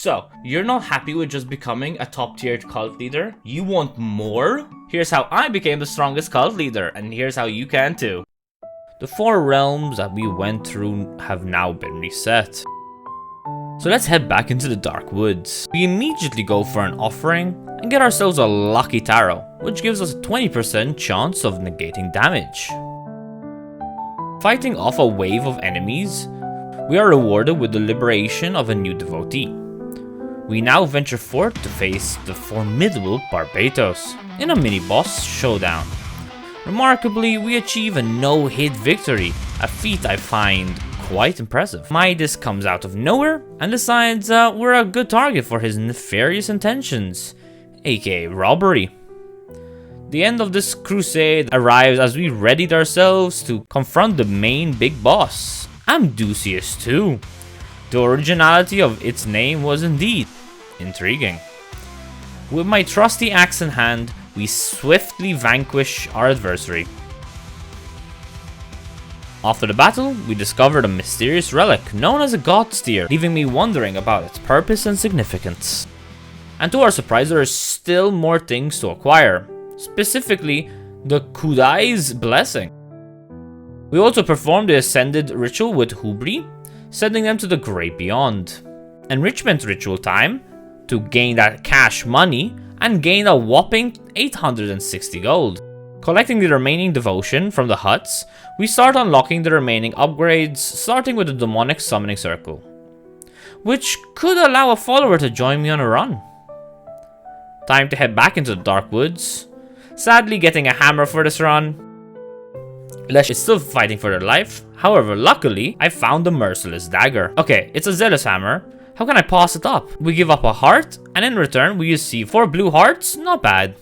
So, you're not happy with just becoming a top-tiered cult leader? You want more? Here's how I became the strongest cult leader, and here's how you can too. The 4 realms that we went through have now been reset. So let's head back into the Dark Woods. We immediately go for an offering and get ourselves a lucky tarot, which gives us a 20% chance of negating damage. Fighting off a wave of enemies, we are rewarded with the liberation of a new devotee. We now venture forth to face the formidable Barbatos in a mini-boss showdown. Remarkably, we achieve a no-hit victory, a feat I find quite impressive. Midas comes out of nowhere and decides we're a good target for his nefarious intentions, aka robbery. The end of this crusade arrives as we readied ourselves to confront the main big boss, Amdusius too. The originality of its name was indeed intriguing. With my trusty axe in hand, we swiftly vanquish our adversary. After the battle, we discovered a mysterious relic known as a god steer, leaving me wondering about its purpose and significance. And to our surprise, there are still more things to acquire, specifically the Kudai's blessing. We also performed the Ascended ritual with Hubri, sending them to the great beyond. Enrichment ritual time, to gain that cash money and gain a whopping 860 gold. Collecting the remaining devotion from the huts, we start unlocking the remaining upgrades, starting with the demonic summoning circle, which could allow a follower to join me on a run. Time to head back into the Dark Woods, sadly getting a hammer for this run. Lesh is still fighting for their life, however luckily I found the merciless dagger. Okay, it's a zealous hammer. How can I pass it up? We give up a heart, and in return we receive 4 blue hearts, not bad.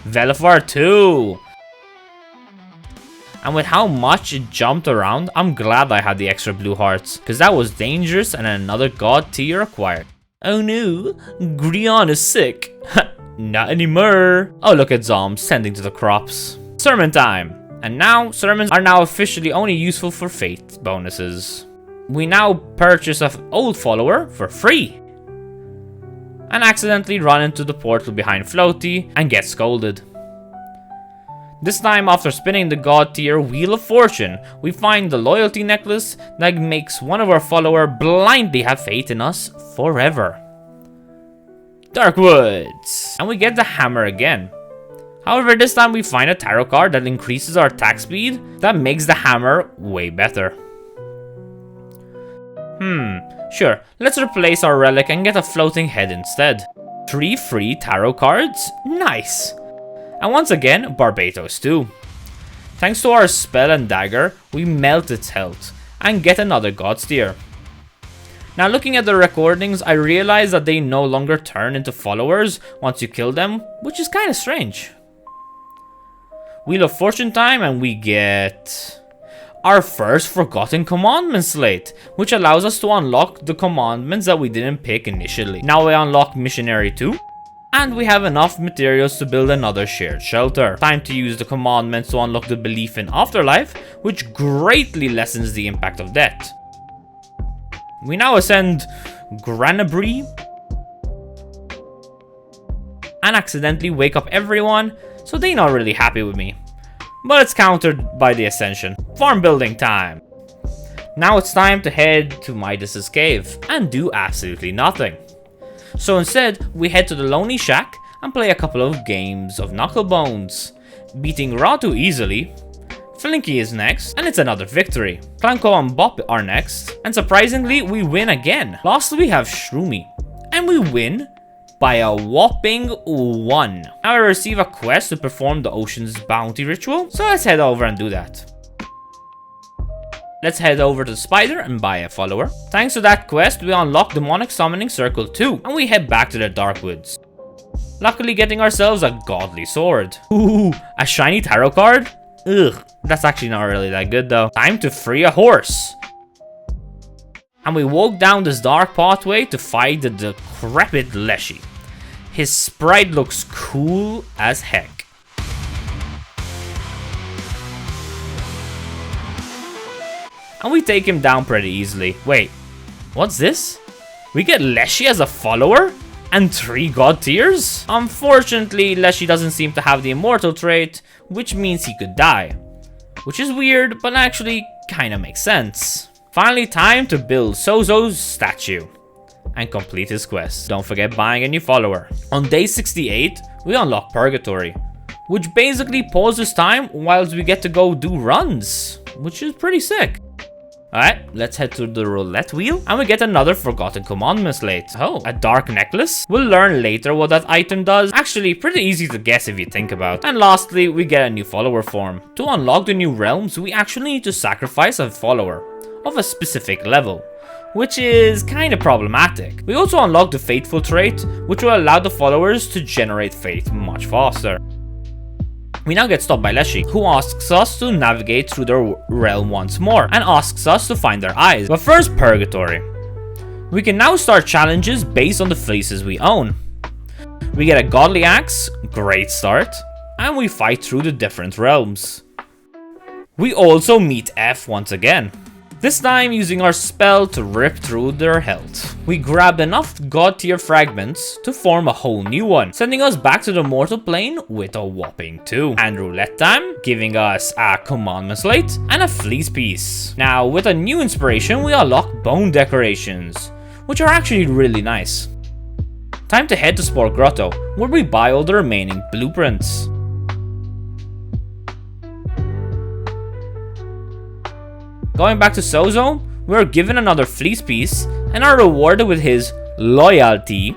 Velifar 2! And with how much it jumped around, I'm glad I had the extra blue hearts, because that was dangerous and another god tier acquired. Oh no, Grion is sick. Not anymore. Oh, look at Zombs tending to the crops. Sermon time! And now, sermons are now officially only useful for fate bonuses. We now purchase an old follower for free, and accidentally run into the portal behind Floaty and get scolded. This time, after spinning the god tier Wheel of Fortune, we find the loyalty necklace that makes one of our followers blindly have faith in us forever. Dark Woods! And we get the hammer again. However, this time we find a tarot card that increases our attack speed that makes the hammer way better. Sure, let's replace our relic and get a floating head instead. 3 free tarot cards? Nice! And once again, Barbatos too. Thanks to our spell and dagger, we melt its health and get another god steer. Now looking at the recordings, I realize that they no longer turn into followers once you kill them, which is kinda strange. Wheel of Fortune time, and we get our first Forgotten Commandment slate, which allows us to unlock the commandments that we didn't pick initially. Now we unlock Missionary 2, and we have enough materials to build another shared shelter. Time to use the commandments to unlock the belief in afterlife, which greatly lessens the impact of death. We now ascend Granabri, and accidentally wake up everyone, so they're not really happy with me. But it's countered by the ascension. Farm building time! Now it's time to head to Midas's cave and do absolutely nothing. So instead, we head to the Lonely Shack and play a couple of games of Knucklebones, beating Ratu easily. Flinky is next, and it's another victory. Clanko and Bop are next, and surprisingly, we win again. Lastly, we have Shroomy, and we win by a whopping 1. Now I receive a quest to perform the Ocean's Bounty ritual, so let's head over and do that. Let's head over to the spider and buy a follower. Thanks to that quest, we unlock Demonic Summoning Circle 2, and we head back to the Dark Woods. Luckily getting ourselves a godly sword. Ooh, a shiny tarot card? Ugh, that's actually not really that good though. Time to free a horse. And we walk down this dark pathway to fight the decrepit Leshy. His sprite looks cool as heck. And we take him down pretty easily. Wait, what's this? We get Leshy as a follower? And 3 god tiers? Unfortunately, Leshy doesn't seem to have the immortal trait, which means he could die. Which is weird, but actually kinda makes sense. Finally, time to build Sozo's statue and complete his quest. Don't forget buying a new follower. On day 68, we unlock Purgatory, which basically pauses time whilst we get to go do runs, which is pretty sick. Alright, let's head to the roulette wheel, and we get another forgotten commandment slate. Oh, a dark necklace? We'll learn later what that item does. Actually, pretty easy to guess if you think about. And lastly, we get a new follower form. To unlock the new realms, we actually need to sacrifice a follower of a specific level, which is kinda problematic. We also unlock the Faithful trait, which will allow the followers to generate faith much faster. We now get stopped by Leshy, who asks us to navigate through their realm once more, and asks us to find their eyes. But first, Purgatory. We can now start challenges based on the fleeces we own. We get a Godly Axe, great start, and we fight through the different realms. We also meet F once again, this time using our spell to rip through their health. We grabbed enough god tier fragments to form a whole new one, sending us back to the mortal plane with a whopping 2. And roulette time, giving us a commandment slate and a fleece piece. Now with a new inspiration, we unlock bone decorations, which are actually really nice. Time to head to Spore Grotto, where we buy all the remaining blueprints. Going back to Sozo, we're given another fleece piece and are rewarded with his loyalty,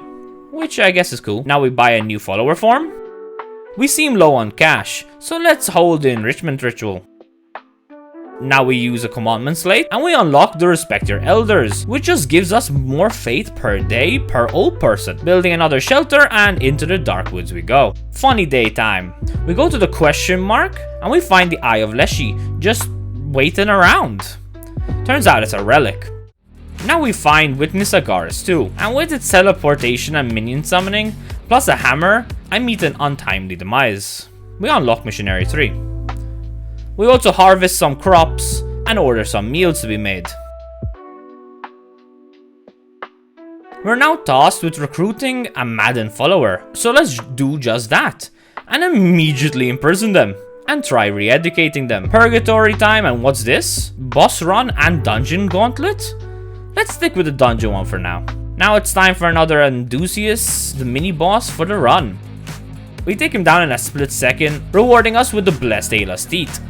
which I guess is cool. Now we buy a new follower form. We seem low on cash, so let's hold the enrichment ritual. Now we use a commandment slate and we unlock the Respect Your Elders, which just gives us more faith per day per old person. Building another shelter and into the dark woods we go. Funny day time. We go to the question mark and we find the Eye of Leshy, just waiting around. Turns out it's a relic. Now we find Witness Agaris too, and with its teleportation and minion summoning, plus a hammer, I meet an untimely demise. We unlock Missionary 3. We also harvest some crops and order some meals to be made. We're now tasked with recruiting a Madden follower, so let's do just that, and immediately imprison them and try re-educating them. Purgatory time, and what's this? Boss run and dungeon gauntlet? Let's stick with the dungeon one for now. Now it's time for another Andusius, the mini boss for the run. We take him down in a split second, rewarding us with the blessed Ayla's Teeth.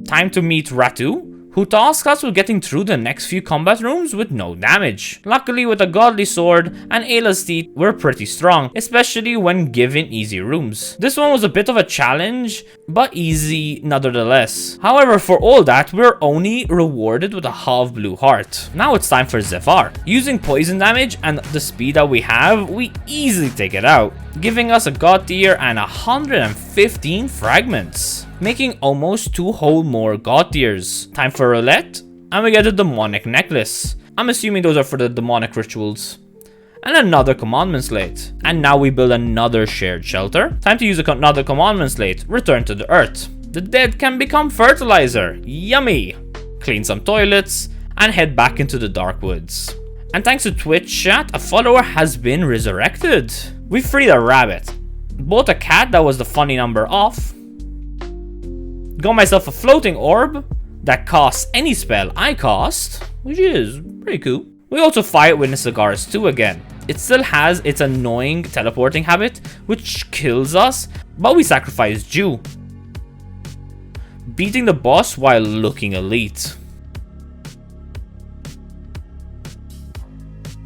Time to meet Ratu, who tasks us with getting through the next few combat rooms with no damage. Luckily, with a godly sword and Ayla's Teeth, we're pretty strong, especially when given easy rooms. This one was a bit of a challenge, but easy nonetheless. However, for all that, we're only rewarded with a half blue heart. Now it's time for Zephyr. Using poison damage and the speed that we have, we easily take it out, giving us a god tier and 115 fragments, making almost 2 whole more god tiers. Time for roulette, and we get a demonic necklace. I'm assuming those are for the demonic rituals. And another commandment slate. And now we build another shared shelter. Time to use another commandment slate. Return to the earth. The dead can become fertilizer. Yummy! Clean some toilets and head back into the dark woods. And thanks to Twitch chat, a follower has been resurrected. We freed a rabbit, bought a cat that was the funny number off, got myself a floating orb that costs any spell I cast, which is pretty cool. We also fight Witness Agaris 2 again. It still has its annoying teleporting habit, which kills us, but we sacrifice Jew, beating the boss while looking elite.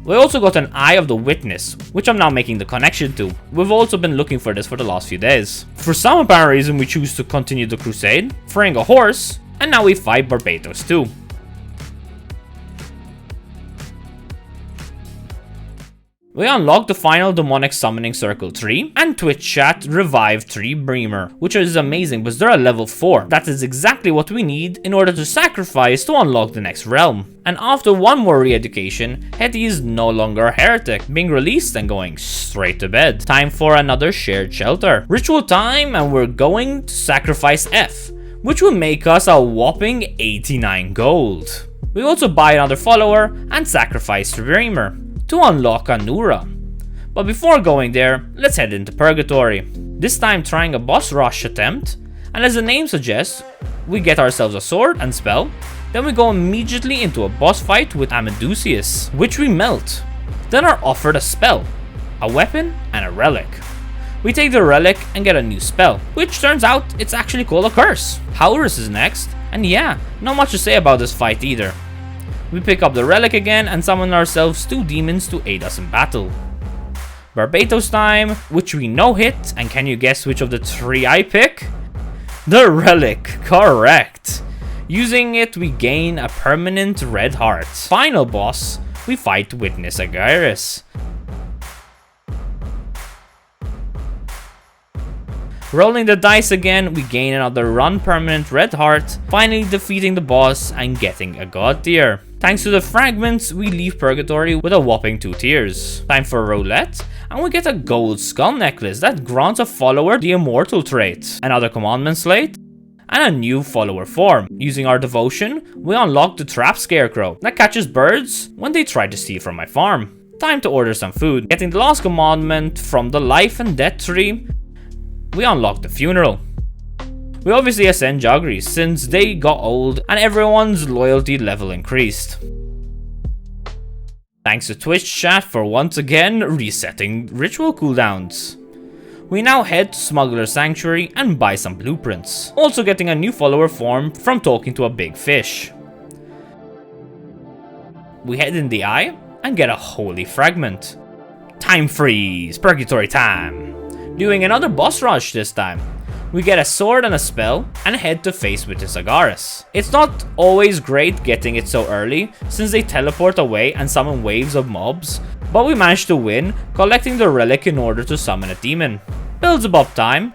We also got an Eye of the Witness, which I'm now making the connection to. We've also been looking for this for the last few days. For some apparent reason, we choose to continue the crusade, freeing a horse, and now we fight Barbatos too. We unlocked the final demonic summoning circle 3 and Twitch chat revive 3 Bremer, which is amazing because they're at level 4. That is exactly what we need in order to sacrifice to unlock the next realm. And after one more re-education, Hetty is no longer a heretic, being released and going straight to bed. Time for another shared shelter. Ritual time, and we're going to sacrifice F, which will make us a whopping 89 gold. We also buy another follower and sacrifice Dreamer to unlock Anura. But before going there, let's head into Purgatory. This time trying a boss rush attempt, and as the name suggests, we get ourselves a sword and spell, then we go immediately into a boss fight with Amadusius, which we melt. Then are offered a spell, a weapon, and a relic. We take the relic and get a new spell, which turns out it's actually called a curse. Haurus is next, and yeah, not much to say about this fight either. We pick up the relic again and summon ourselves 2 demons to aid us in battle. Barbatos time, which we no hit, and can you guess which of the 3 I pick? The relic, correct. Using it, we gain a permanent red heart. Final boss, we fight Witness Agiris. Rolling the dice again, we gain another run permanent red heart, finally defeating the boss and getting a god tier. Thanks to the fragments, we leave Purgatory with a whopping 2 tiers. Time for roulette, and we get a gold skull necklace that grants a follower the immortal trait, another commandment slate, and a new follower form. Using our devotion, we unlock the trap scarecrow that catches birds when they try to steal from my farm. Time to order some food. Getting the last commandment from the life and death tree, we unlock the funeral. We obviously ascend Jagris since they got old and everyone's loyalty level increased. Thanks to Twitch chat for once again resetting ritual cooldowns. We now head to Smuggler's Sanctuary and buy some blueprints, also getting a new follower form from talking to a big fish. We head in the eye and get a holy fragment. Time freeze, Purgatory time. Doing another boss rush this time. We get a sword and a spell and head to face Witness Agiris. It's not always great getting it so early since they teleport away and summon waves of mobs, but we managed to win, collecting the relic in order to summon a demon. Beelzebub time.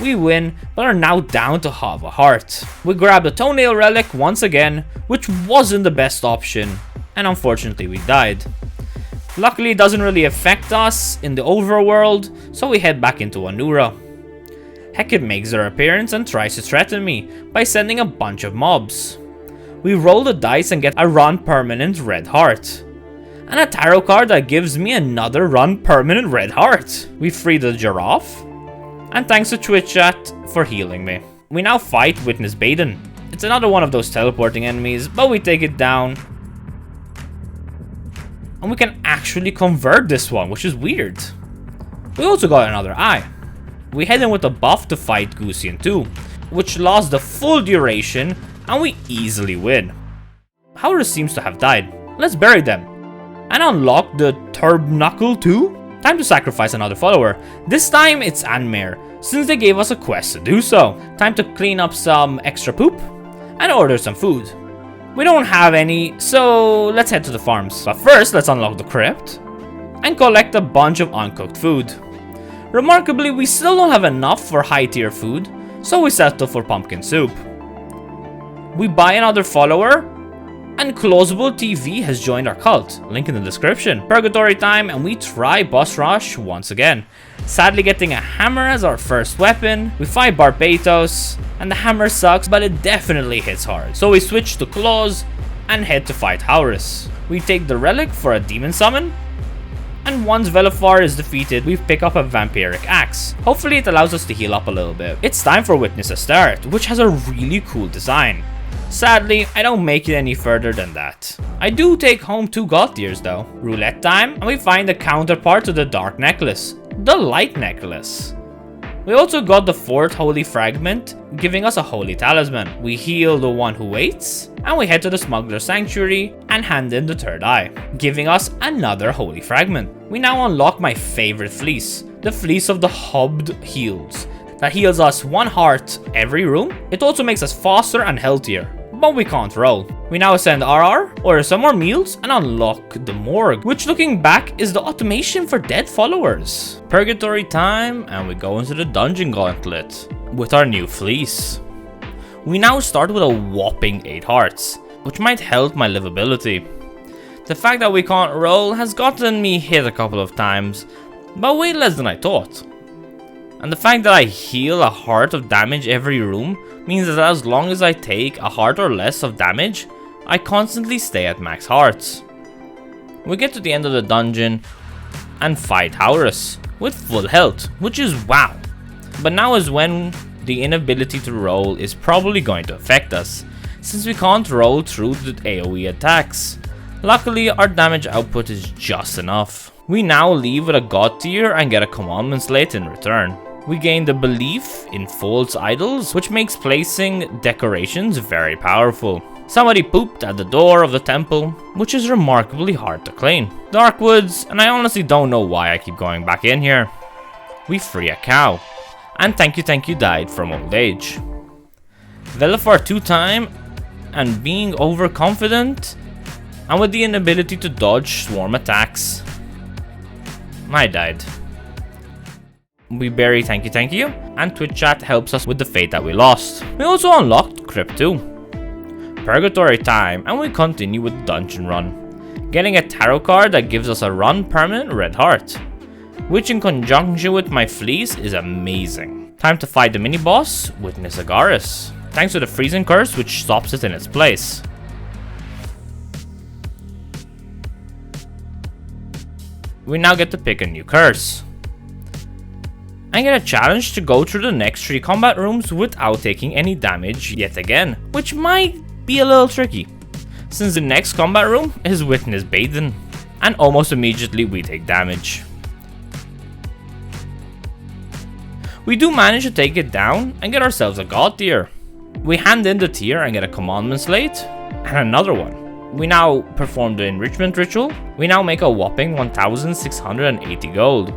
We win, but are now down to half a heart. We grab the toenail relic once again, which wasn't the best option, and unfortunately we died. Luckily it doesn't really affect us in the overworld, so we head back into Anura. Hecate makes her appearance and tries to threaten me by sending a bunch of mobs. We roll the dice and get a run permanent red heart. And a tarot card that gives me another run permanent red heart. We free the giraffe, and thanks to Twitch chat for healing me. We now fight Witness Baden. It's another one of those teleporting enemies, but we take it down. And we can actually convert this one, which is weird. We also got another eye. We head in with a buff to fight Gusion 2, which lasts the full duration, and we easily win. Haurus seems to have died. Let's bury them. And unlock the Turbknuckle 2? Time to sacrifice another follower. This time it's Anmare, since they gave us a quest to do so. Time to clean up some extra poop and order some food. We don't have any, so let's head to the farms. But first, let's unlock the crypt and collect a bunch of uncooked food. Remarkably, we still don't have enough for high tier food, so we settle for pumpkin soup. We buy another follower, and Closable TV has joined our cult. Link in the description. Purgatory time, and we try boss rush once again. Sadly getting a hammer as our first weapon. We fight Barbatos, and the hammer sucks, but it definitely hits hard. So we switch to claws and head to fight Haurus. We take the relic for a demon summon, and once Velafar is defeated, we pick up a vampiric axe. Hopefully it allows us to heal up a little bit. It's time for Witness Astarte, which has a really cool design. Sadly, I don't make it any further than that. I do take home 2 god tiers though. Roulette time, and we find the counterpart to the dark necklace, the light necklace. We also got the 4th holy fragment, giving us a holy talisman. We heal the one who waits, and we head to the Smuggler's Sanctuary and hand in the 3rd eye, giving us another holy fragment. We now unlock my favorite fleece, the Fleece of the Hubbed Heals, that heals us 1 heart every room. It also makes us faster and healthier, but we can't roll. We now ascend RR, order some more meals, and unlock the morgue, which looking back is the automation for dead followers. Purgatory time, and we go into the dungeon gauntlet with our new fleece. We now start with a whopping 8 hearts, which might help my livability. The fact that we can't roll has gotten me hit a couple of times, but way less than I thought. And the fact that I heal a heart of damage every room means that as long as I take a heart or less of damage, I constantly stay at max hearts. We get to the end of the dungeon and fight Taurus with full health, which is wow. But now is when the inability to roll is probably going to affect us, since we can't roll through the AoE attacks. Luckily, our damage output is just enough. We now leave with a god tier and get a commandment slate in return. We gain the belief in false idols, which makes placing decorations very powerful. Somebody pooped at the door of the temple, which is remarkably hard to clean. Dark woods, and I honestly don't know why I keep going back in here. We free a cow. And thank you died from old age. Velifar 2-time and being overconfident, and with the inability to dodge swarm attacks. I died. We bury thank you, and Twitch chat helps us with the fate that we lost. We also unlocked Crypt 2. Purgatory time, and we continue with the dungeon run, getting a tarot card that gives us a run permanent red heart, which in conjunction with my fleece is amazing. Time to fight the mini boss, Witness Agaris, thanks to the freezing curse which stops it in its place. We now get to pick a new curse. I get a challenge to go through the next 3 combat rooms without taking any damage yet again, which might be a little tricky, since the next combat room is Witness Baden, and almost immediately we take damage. We do manage to take it down and get ourselves a god tier. We hand in the tier and get a commandment slate, and another one. We now perform the enrichment ritual. We now make a whopping 1,680 gold.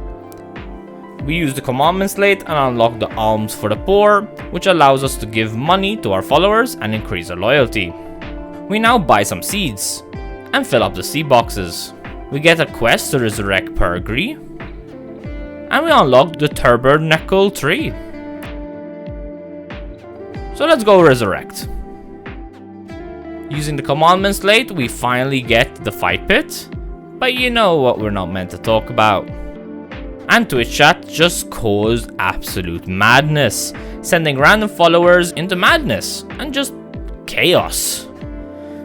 We use the commandment slate and unlock the alms for the poor, which allows us to give money to our followers and increase their loyalty. We now buy some seeds and fill up the seed boxes. We get a quest to resurrect Purgatory, and we unlock the Tabernacle tree. So let's go resurrect. Using the commandment slate, we finally get the fight pit, but you know what we're not meant to talk about. And Twitch chat just caused absolute madness, sending random followers into madness and just chaos.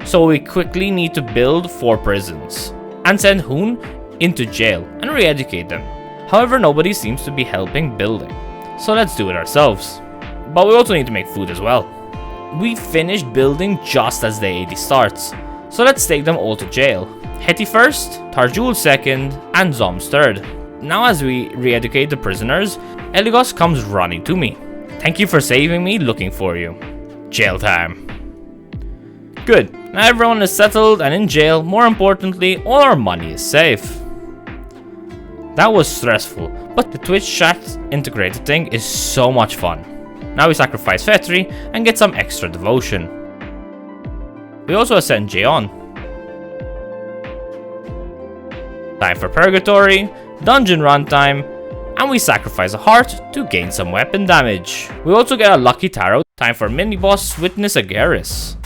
So we quickly need to build 4 prisons and send Hoon into jail and re-educate them. However, nobody seems to be helping building, so let's do it ourselves. But we also need to make food as well. We finished building just as the AD starts, so let's take them all to jail. Heti first, Tarjul second, and Zoms third. Now as we re-educate the prisoners, Eligos comes running to me. Thank you for saving me, looking for you. Jail time. Good, now everyone is settled and in jail. More importantly, all our money is safe. That was stressful, but the Twitch chat integrated thing is so much fun. Now we sacrifice Fetri and get some extra devotion. We also ascend Jaeon. Time for Purgatory, dungeon runtime, and we sacrifice a heart to gain some weapon damage. We also get a lucky tarot. Time for mini boss Witness Agaris.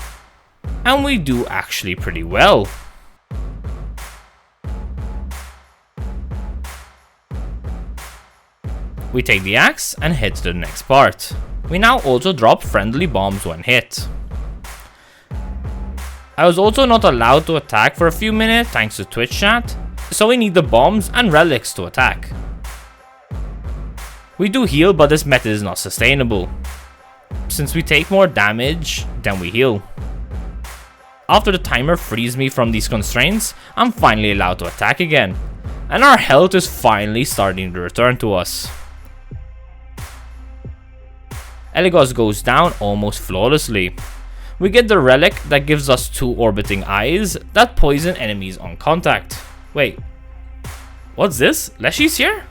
And we do actually pretty well. We take the axe and head to the next part. We now also drop friendly bombs when hit. I was also not allowed to attack for a few minutes thanks to Twitch chat, so we need the bombs and relics to attack. We do heal, but this method is not sustainable, since we take more damage than we heal. After the timer frees me from these constraints, I'm finally allowed to attack again, and our health is finally starting to return to us. Eligos goes down almost flawlessly. We get the relic that gives us 2 orbiting eyes that poison enemies on contact. Wait, what's this? Leshy's here?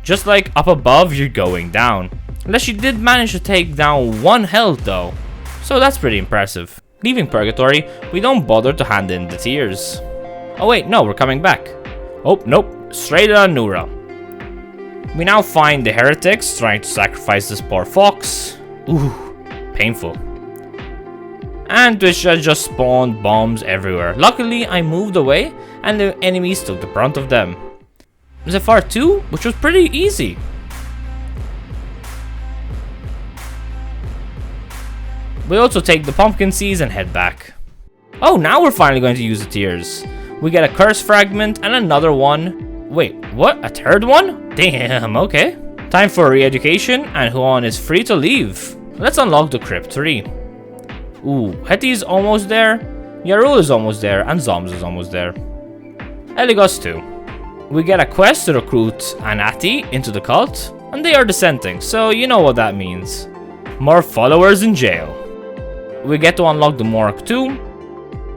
Just like up above, you're going down. Leshy did manage to take down 1 health though, so that's pretty impressive. Leaving Purgatory, we don't bother to hand in the tears. Oh wait, no, we're coming back. Oh, nope, straight on Nura. We now find the heretics trying to sacrifice this poor fox. Ooh, painful. And Twitch just spawned bombs everywhere. Luckily, I moved away and the enemies took the brunt of them. Zephyr 2, which was pretty easy. We also take the pumpkin seeds and head back. Oh, now we're finally going to use the tears. We get a curse fragment and another one. Wait, what? A third one? Damn, okay. Time for re-education, and Huon is free to leave. Let's unlock the Crypt 3. Ooh, Hetty's almost there, Yarul is almost there, and Zoms is almost there. Eligos too. We get a quest to recruit Anati into the cult, and they are dissenting, so you know what that means. More followers in jail. We get to unlock the Morgue too,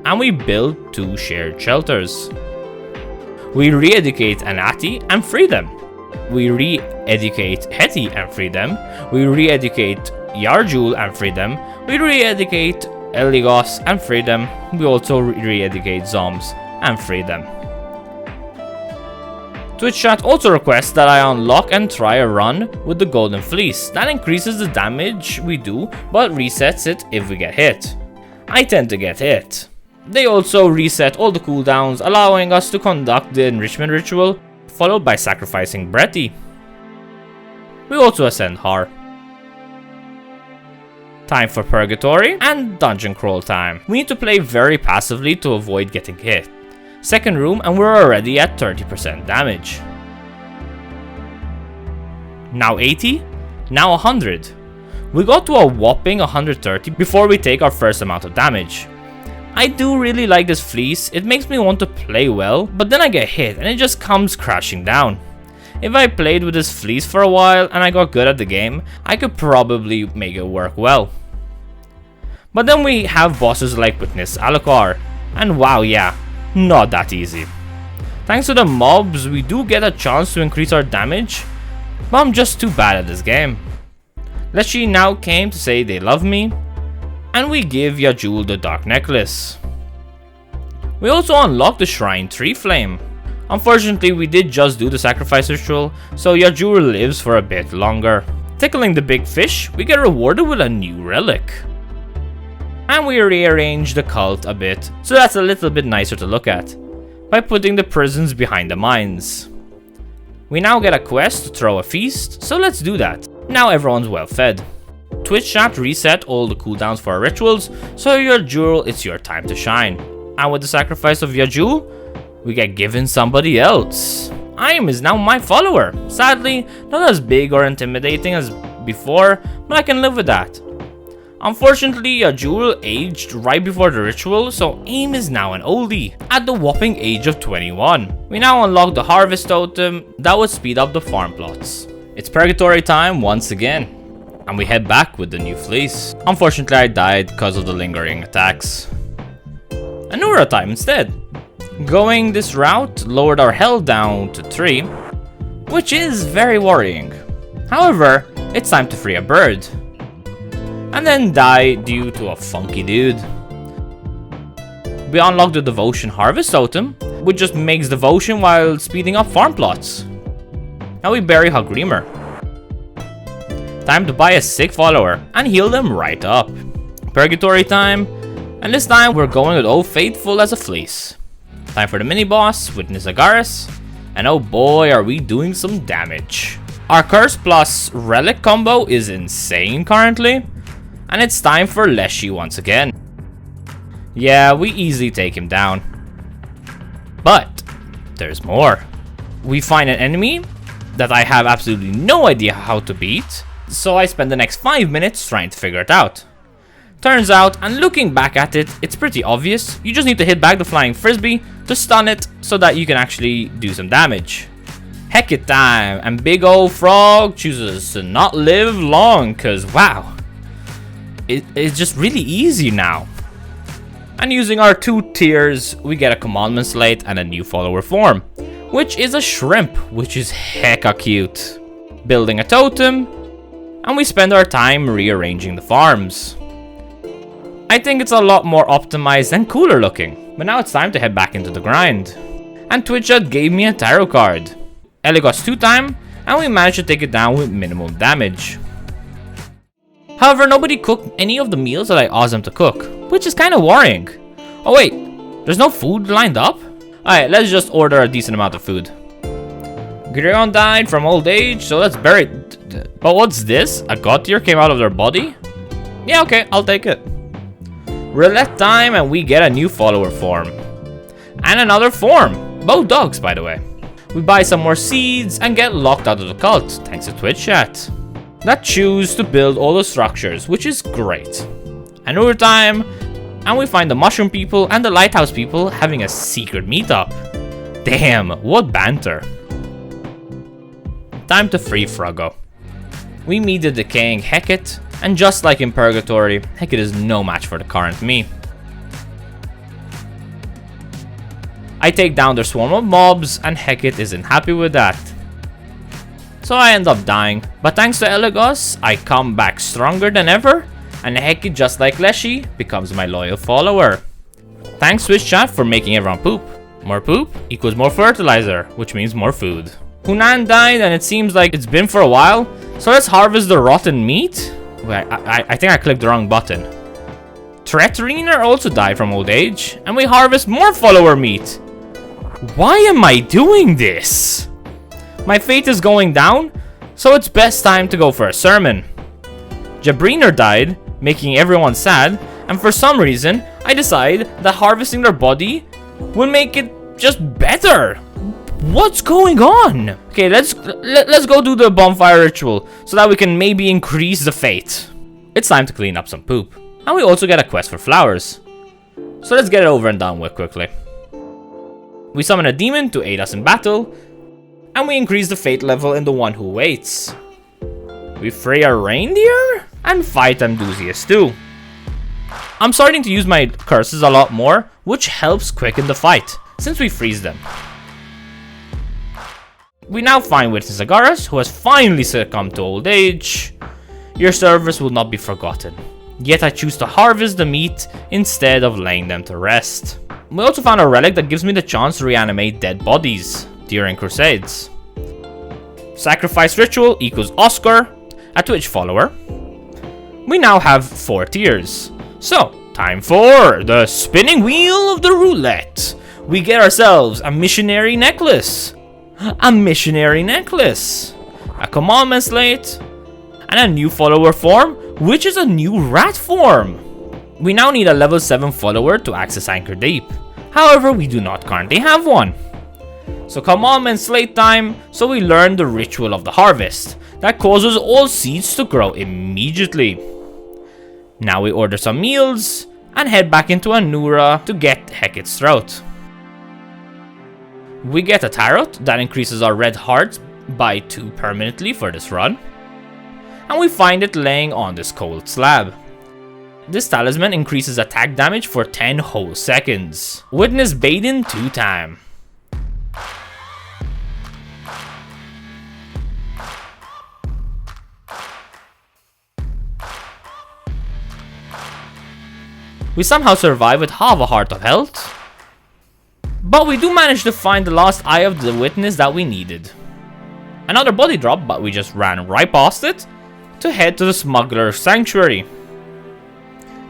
and we build 2 shared shelters. We re-educate Anati and free them. We re-educate Hetty and free them. We re-educate Yarjul and free them. We re-educate Eligos and free them. We also re-educate Zoms and free them. Twitch chat also requests that I unlock and try a run with the Golden Fleece. That increases the damage we do, but resets it if we get hit. I tend to get hit. They also reset all the cooldowns, allowing us to conduct the enrichment ritual, followed by sacrificing Bretty. We also ascend Har. Time for Purgatory and Dungeon Crawl time. We need to play very passively to avoid getting hit. Second room, and we're already at 30% damage. Now 80, now 100. We got to a whopping 130 before we take our first amount of damage. I do really like this fleece, it makes me want to play well, but then I get hit and it just comes crashing down. If I played with this fleece for a while and I got good at the game, I could probably make it work well. But then we have bosses like Witness Alucard, and wow, yeah, not that easy. Thanks to the mobs, we do get a chance to increase our damage, but I'm just too bad at this game. Leshy now came to say they love me, and we give Yajul the Dark Necklace. We also unlock the Shrine Tree Flame. Unfortunately, we did just do the sacrifice ritual, so Yajul lives for a bit longer. Tickling the big fish, we get rewarded with a new relic. And we rearrange the cult a bit, so that's a little bit nicer to look at, by putting the prisons behind the mines. We now get a quest to throw a feast, so let's do that. Now everyone's well fed. Twitch chat reset all the cooldowns for our rituals, so Yajul, it's your time to shine. And with the sacrifice of Yajul, we get given somebody else. Aim is now my follower. Sadly, not as big or intimidating as before, but I can live with that. Unfortunately, Yajul aged right before the ritual, so Aim is now an oldie, at the whopping age of 21. We now unlock the Harvest Totem that would speed up the farm plots. It's Purgatory time once again, and we head back with the new fleece. Unfortunately, I died because of the lingering attacks. Anura time instead. Going this route lowered our health down to 3, which is very worrying. However, it's time to free a bird, and then die due to a funky dude. We unlock the Devotion Harvest Totem, which just makes devotion while speeding up farm plots. Now we bury Hugreamer. Time to buy a sick follower and heal them right up. Purgatory time, and this time we're going with Old Faithful as a fleece. Time for the mini boss, Witness Agaris, and oh boy are we doing some damage. Our curse plus relic combo is insane currently, and it's time for Leshy once again. Yeah, we easily take him down. But there's more. We find an enemy that I have absolutely no idea how to beat, so I spend the next 5 minutes trying to figure it out. Turns out, and looking back at it, it's pretty obvious. You just need to hit back the flying frisbee to stun it so that you can actually do some damage. Heck it time, and big old frog chooses to not live long, cause wow, it's just really easy now. And using our 2 tiers, we get a commandment slate and a new follower form, which is a shrimp, which is hecka cute. Building a totem, and we spend our time rearranging the farms. I think it's a lot more optimized and cooler looking, but now it's time to head back into the grind. And Twitch chat gave me a tarot card. Eligos 2 time, and we managed to take it down with minimum damage. However, nobody cooked any of the meals that I asked them to cook, which is kind of worrying. Oh wait, there's no food lined up? Alright, let's just order a decent amount of food. Grion died from old age, so let's bury it. But what's this? A god tier came out of their body? Yeah, okay, I'll take it. Roulette time, and we get a new follower form. And another form. Both dogs, by the way. We buy some more seeds and get locked out of the cult, thanks to Twitch chat. That choose to build all the structures, which is great. And over time, and we find the mushroom people and the lighthouse people having a secret meetup. Damn, what banter. Time to free Froggo. We meet the decaying Hecate, and just like in Purgatory, Hecate is no match for the current me. I take down their swarm of mobs, and Hecate isn't happy with that. So I end up dying, but thanks to Eligos, I come back stronger than ever, and Hecate, just like Leshy, becomes my loyal follower. Thanks Twitch chat for making everyone poop. More poop equals more fertilizer, which means more food. Hunan died, and it seems like it's been for a while, so let's harvest the rotten meat. Wait, I think I clicked the wrong button. Tretriner also died from old age, and we harvest more follower meat. Why am I doing this? My faith is going down, so it's best time to go for a sermon. Jabriner died, making everyone sad, and for some reason, I decide that harvesting their body will make it just better. What's going on? Okay, let's go do the bonfire ritual, so that we can maybe increase the faith. It's time to clean up some poop. And we also get a quest for flowers. So let's get it over and done with quickly. We summon a demon to aid us in battle, and we increase the fate level in the one who waits. We free a reindeer, and fight Amdusias too. I'm starting to use my curses a lot more, which helps quicken the fight, since we freeze them. We now find Witness Agaras, who has finally succumbed to old age. Your service will not be forgotten. Yet I choose to harvest the meat instead of laying them to rest. We also found a relic that gives me the chance to reanimate dead bodies during crusades. Sacrifice ritual equals Oscar, a Twitch follower. We now have 4 tiers. So, time for the spinning wheel of the roulette. We get ourselves a missionary necklace. A missionary necklace. A commandment slate. And a new follower form, which is a new rat form. We now need a level 7 follower to access Anchor Deep. However, we do not currently have one. So commandment slate time, so we learn the ritual of the harvest. That causes all seeds to grow immediately. Now we order some meals, and head back into Anura to get Hecate's throat. We get a tarot that increases our red hearts by 2 permanently for this run. And we find it laying on this cold slab. This talisman increases attack damage for 10 whole seconds. Witness Baden 2 times. We somehow survive with half a heart of health. But we do manage to find the last eye of the witness that we needed. Another body drop, but we just ran right past it to head to the smuggler's sanctuary.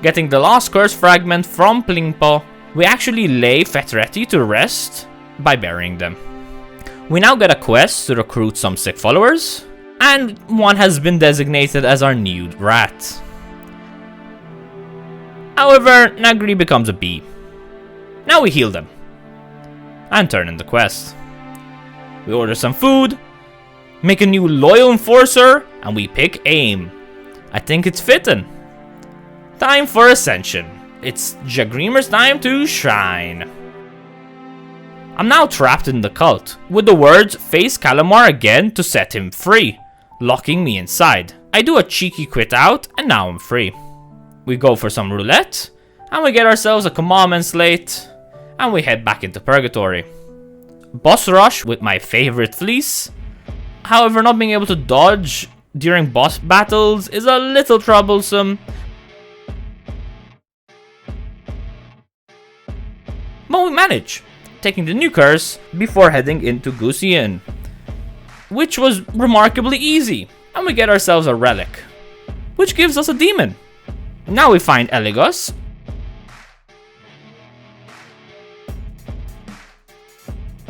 Getting the last curse fragment from Plingpo, we actually lay Fetretti to rest by burying them. We now get a quest to recruit some sick followers, and one has been designated as our new rat. However, Nagri becomes a bee. Now we heal them and turn in the quest. We order some food, make a new loyal enforcer, and we pick aim. I think it's fitting. Time for ascension. It's Jagrimer's time to shine. I'm now trapped in the cult, with the words face Calamar again to set him free, locking me inside. I do a cheeky quit out, and now I'm free. We go for some roulette, and we get ourselves a commandment slate, and we head back into Purgatory. Boss rush with my favorite fleece. However, not being able to dodge during boss battles is a little troublesome. But we manage, taking the new curse before heading into Gusian, which was remarkably easy, and we get ourselves a relic, which gives us a demon. Now we find Eligos,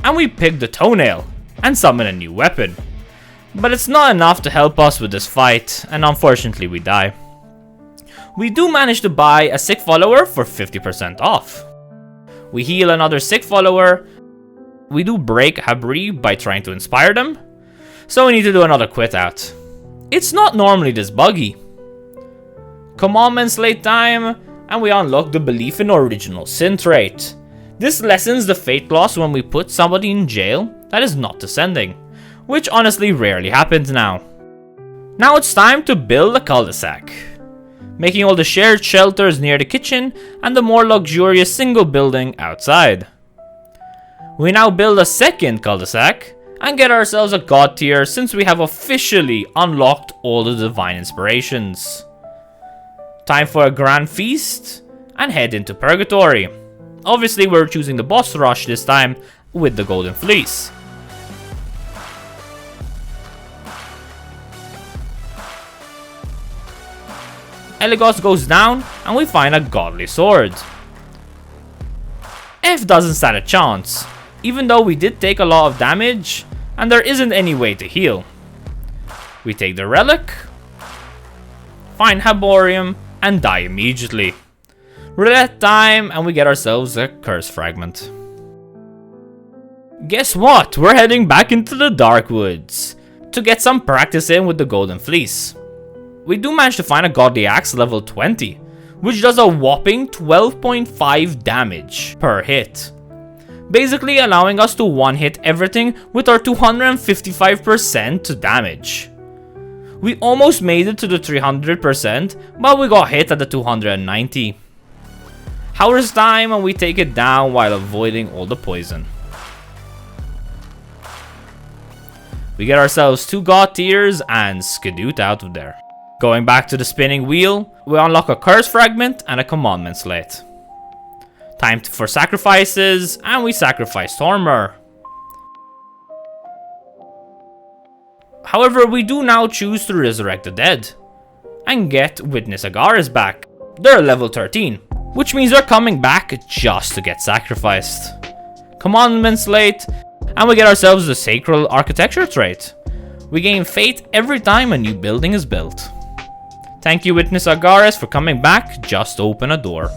and we pick the toenail and summon a new weapon. But it's not enough to help us with this fight, and unfortunately we die. We do manage to buy a sick follower for 50% off. We heal another sick follower. We do break Habri by trying to inspire them. So we need to do another quit out. It's not normally this buggy. Commandment slate time, and we unlock the belief in original sin trait. This lessens the fate loss when we put somebody in jail that is not descending, which honestly rarely happens now. Now it's time to build a cul-de-sac, making all the shared shelters near the kitchen and the more luxurious single building outside. We now build a second cul-de-sac and get ourselves a god tier since we have officially unlocked all the divine inspirations. Time for a grand feast and head into purgatory. Obviously we're choosing the boss rush this time with the golden fleece. Eligos goes down and we find a godly sword. F doesn't stand a chance, even though we did take a lot of damage and there isn't any way to heal. We take the relic, find Haborium, and die immediately. Roulette time, and we get ourselves a curse fragment. Guess what? We're heading back into the Dark Woods to get some practice in with the Golden Fleece. We do manage to find a Godly Axe level 20, which does a whopping 12.5 damage per hit. Basically allowing us to one-hit everything with our 255% to damage. We almost made it to the 300%, but we got hit at the 290. Hours time and we take it down while avoiding all the poison. We get ourselves 2 god tiers and skedoot out of there. Going back to the spinning wheel, we unlock a curse fragment and a commandment slate. Time for sacrifices, and we sacrifice Tormur. However, we do now choose to resurrect the dead and get Witness Agaris back. They're level 13, which means they're coming back just to get sacrificed. Commandment slate, and we get ourselves the Sacral Architecture trait. We gain fate every time a new building is built. Thank you, Witness Agaris, for coming back just to open a door.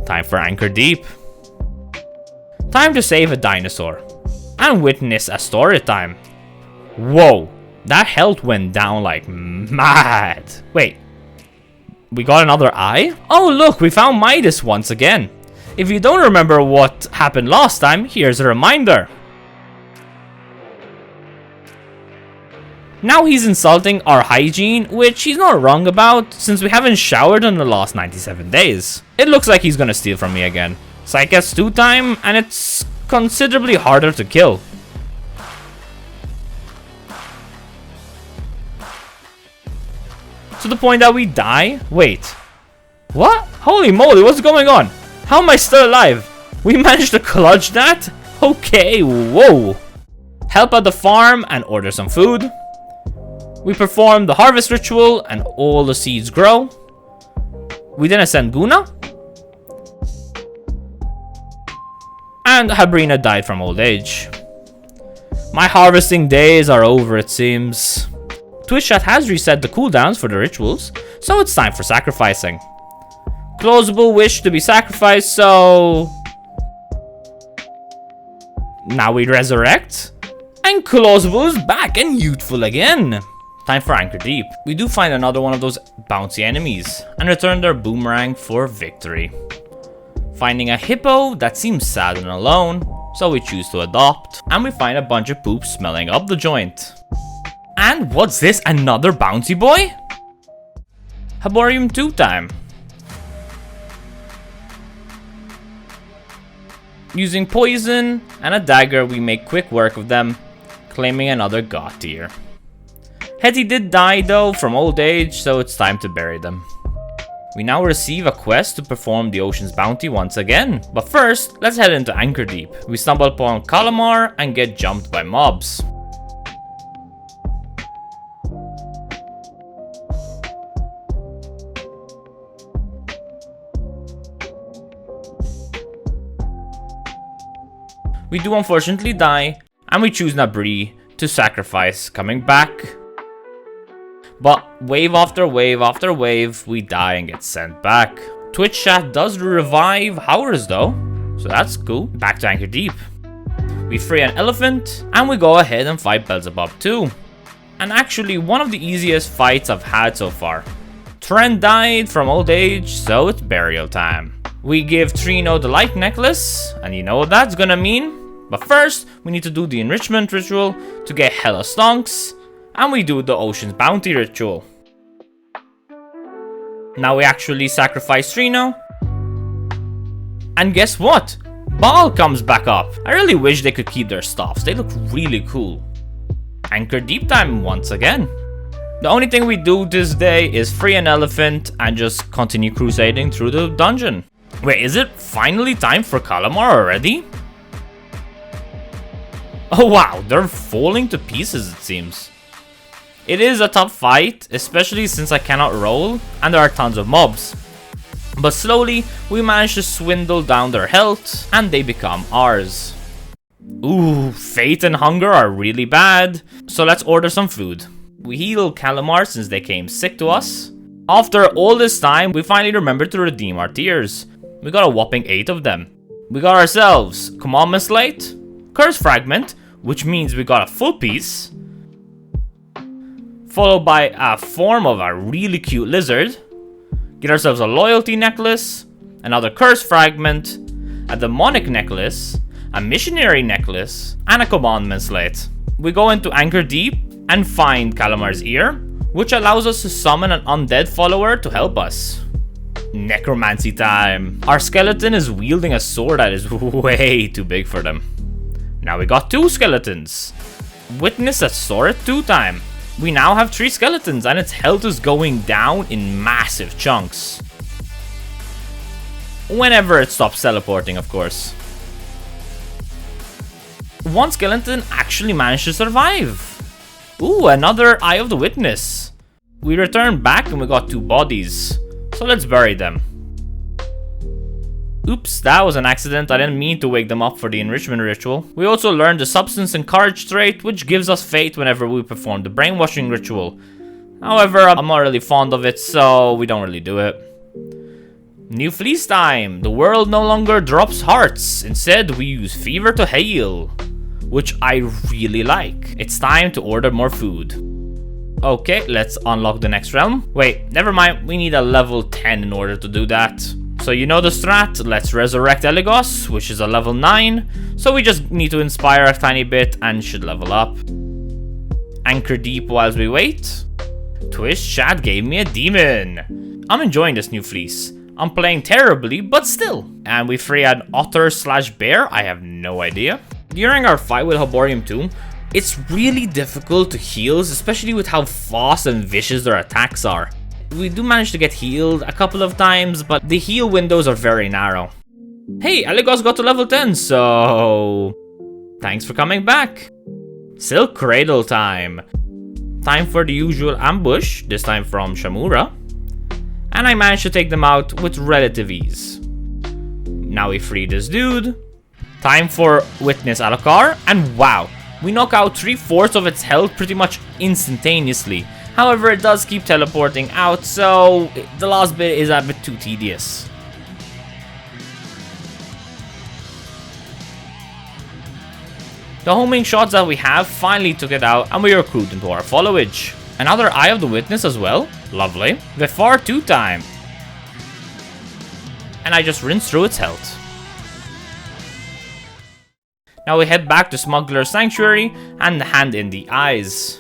Time for Anchor Deep. Time to save a dinosaur and witness a story time. Whoa, that health went down like mad. Wait, we got another eye? Oh look, we found Midas once again. If you don't remember what happened last time, here's a reminder. Now he's insulting our hygiene, which he's not wrong about, since we haven't showered in the last 97 days. It looks like he's gonna steal from me again. Psychest 2 time, and it's considerably harder to kill. To the point that we die? Wait. What? Holy moly, what's going on? How am I still alive? We managed to clutch that? Okay, whoa. Help at the farm and order some food. We perform the harvest ritual and all the seeds grow. We then ascend Guna. And Habrina died from old age. My harvesting days are over, it seems. Twitch chat has reset the cooldowns for the rituals, so it's time for sacrificing. Closable wish to be sacrificed, so... Now we resurrect. And Closable is back and youthful again. Time for Anchor Deep. We do find another one of those bouncy enemies and return their boomerang for victory. Finding a hippo that seems sad and alone, so we choose to adopt. And we find a bunch of poop smelling up the joint. And what's this? Another bouncy boy? Haborium 2 time. Using poison and a dagger, we make quick work of them, claiming another god tier. Hetty did die though from old age, so it's time to bury them. We now receive a quest to perform the Ocean's Bounty once again, but first, let's head into Anchor Deep. We stumble upon Kalamar and get jumped by mobs. We do unfortunately die, and we choose Nabri to sacrifice, coming back. But wave after wave after wave, we die and get sent back. Twitch chat does revive Howers though. So that's cool. Back to Anchor Deep. We free an elephant, and we go ahead and fight Beelzebub too. And actually one of the easiest fights I've had so far. Trent died from old age, so it's burial time. We give Trino the light necklace, and you know what that's gonna mean. But first, we need to do the enrichment ritual to get hella stonks, and we do the ocean's bounty ritual. Now we actually sacrifice Trino. And guess what? Ball comes back up. I really wish they could keep their staffs. They look really cool. Anchor Deep time once again. The only thing we do this day is free an elephant and just continue crusading through the dungeon. Wait, is it finally time for Calamar already? Oh wow, they're falling to pieces it seems. It is a tough fight, especially since I cannot roll and there are tons of mobs. But slowly, we manage to swindle down their health and they become ours. Ooh, fate and hunger are really bad, so let's order some food. We heal Calamar since they came sick to us. After all this time, we finally remembered to redeem our tears. We got a whopping 8 of them. We got ourselves Commandment Slate, Curse Fragment, which means we got a full piece, followed by a form of a really cute lizard. Get ourselves a loyalty necklace, another curse fragment, a demonic necklace, a missionary necklace, and a commandment slate. We go into Anchor Deep and find Calamar's ear, which allows us to summon an undead follower to help us. Necromancy time. Our skeleton is wielding a sword that is way too big for them. Now we got 2 skeletons. Witness a sword 2 time. We now have 3 skeletons and its health is going down in massive chunks. Whenever it stops teleporting, of course. 1 skeleton actually managed to survive. Ooh, another Eye of the Witness. We returned back and we got 2 bodies. So let's bury them. Oops, that was an accident. I didn't mean to wake them up for the enrichment ritual. We also learned the substance and courage trait, which gives us fate whenever we perform the brainwashing ritual. However, I'm not really fond of it, so we don't really do it. New fleece time. The world no longer drops hearts. Instead, we use fever to heal, which I really like. It's time to order more food. Okay, let's unlock the next realm. Wait, never mind. We need a level 10 in order to do that. So you know the strat, let's resurrect Eligos, which is a level 9. So we just need to inspire a tiny bit and should level up. Anchor Deep whilst we wait. Twitch chat gave me a demon. I'm enjoying this new fleece. I'm playing terribly, but still. And we free an otter/bear, I have no idea. During our fight with Hoborium 2, it's really difficult to heal, especially with how fast and vicious their attacks are. We do manage to get healed a couple of times, but the heal windows are very narrow. Hey, Eligos got to level 10, so thanks for coming back. Silk Cradle time. Time for the usual ambush, this time from Shamura. And I managed to take them out with relative ease. Now we free this dude. Time for Witness Alakar, and wow, we knock out 3/4 of its health pretty much instantaneously. However, it does keep teleporting out, so the last bit is a bit too tedious. The homing shots that we have finally took it out and we recruit into our followage. Another Eye of the Witness as well. Lovely. Vifar 2 time. And I just rinse through its health. Now we head back to Smuggler's Sanctuary and hand in the eyes.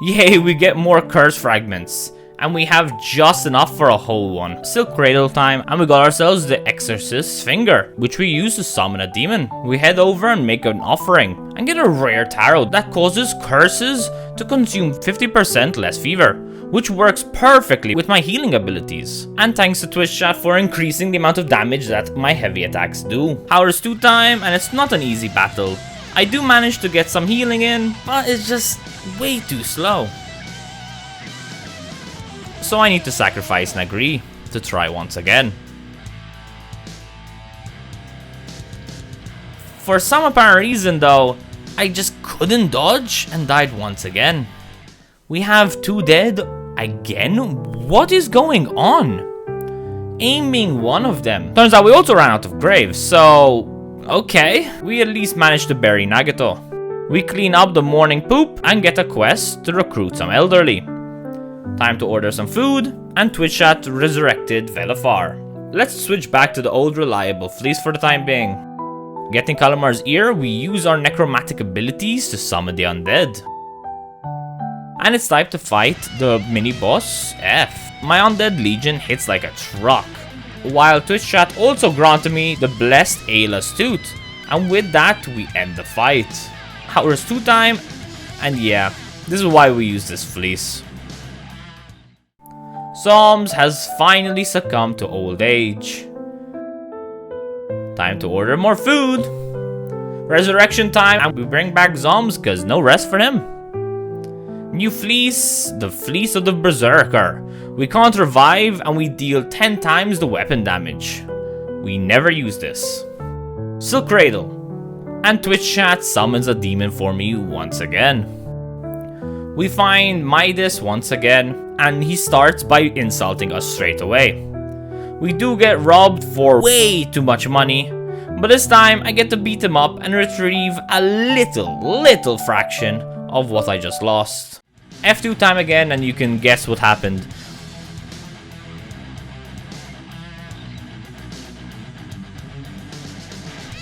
Yay, we get more curse fragments. And we have just enough for a whole one. Silk Cradle time, and we got ourselves the Exorcist's Finger, which we use to summon a demon. We head over and make an offering, and get a rare tarot that causes curses to consume 50% less fever, which works perfectly with my healing abilities. And thanks to Twitch chat for increasing the amount of damage that my heavy attacks do. Hours 2 time, and it's not an easy battle. I do manage to get some healing in, but it's just way too slow. So I need to sacrifice Nagri to try once again. For some apparent reason though, I just couldn't dodge and died once again. We have 2 dead again? What is going on? aiming one of them. Turns out we also ran out of graves, so okay. We at least managed to bury Nagato. We clean up the morning poop and get a quest to recruit some elderly. Time to order some food and twitch chat resurrected Velafar. Let's switch back to the old reliable fleece for the time being. Getting Kalamar's ear, we use our necromantic abilities to summon the undead. And it's time to fight the mini-boss, F. My undead legion hits like a truck, while Twitch chat also granted me the blessed Ayla's tooth. And with that, we end the fight. Hours 2 time, and yeah, this is why we use this fleece. Zoms has finally succumbed to old age. Time to order more food. Resurrection time, and we bring back Zoms cause no rest for him. New fleece, the fleece of the berserker. We can't revive and we deal 10 times the weapon damage. We never use this. Silk Cradle. And Twitch chat summons a demon for me once again. We find Midas once again, and he starts by insulting us straight away. We do get robbed for way too much money, but this time I get to beat him up and retrieve a little fraction of what I just lost. F2 time again, and you can guess what happened.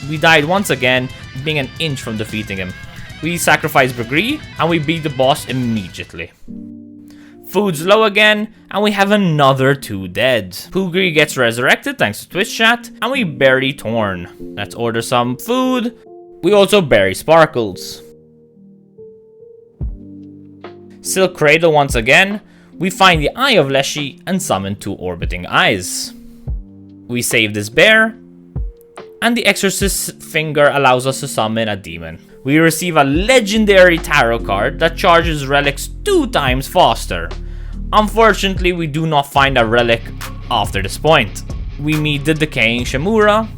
We died once again, being an inch from defeating him. We sacrifice Brigri, and we beat the boss immediately. Food's low again, and we have another 2 dead. Pugri gets resurrected thanks to Twitch chat, and we bury Torn. Let's order some food. We also bury Sparkles. Silk Cradle once again. We find the Eye of Leshy and summon 2 orbiting eyes. We save this bear, and the Exorcist's finger allows us to summon a demon. We receive a legendary tarot card that charges relics 2 times faster. Unfortunately, we do not find a relic after this point. We meet the decaying Shamura,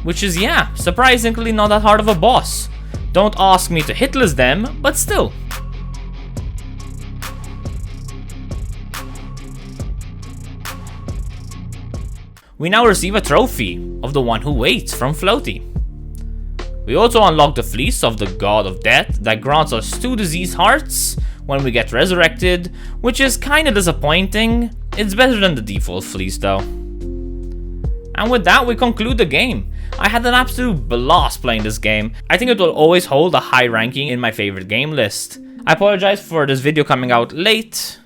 which is, yeah, surprisingly not that hard of a boss. Don't ask me to hitless them, but still. We now receive a trophy of the One Who Waits from Floaty. We also unlock the fleece of the God of Death that grants us 2 diseased hearts when we get resurrected, which is kinda disappointing. It's better than the default fleece though. And with that, we conclude the game. I had an absolute blast playing this game. I think it will always hold a high ranking in my favorite game list. I apologize for this video coming out late.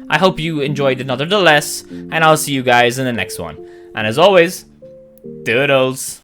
I hope you enjoyed it nonetheless, and I'll see you guys in the next one. And as always, doodles!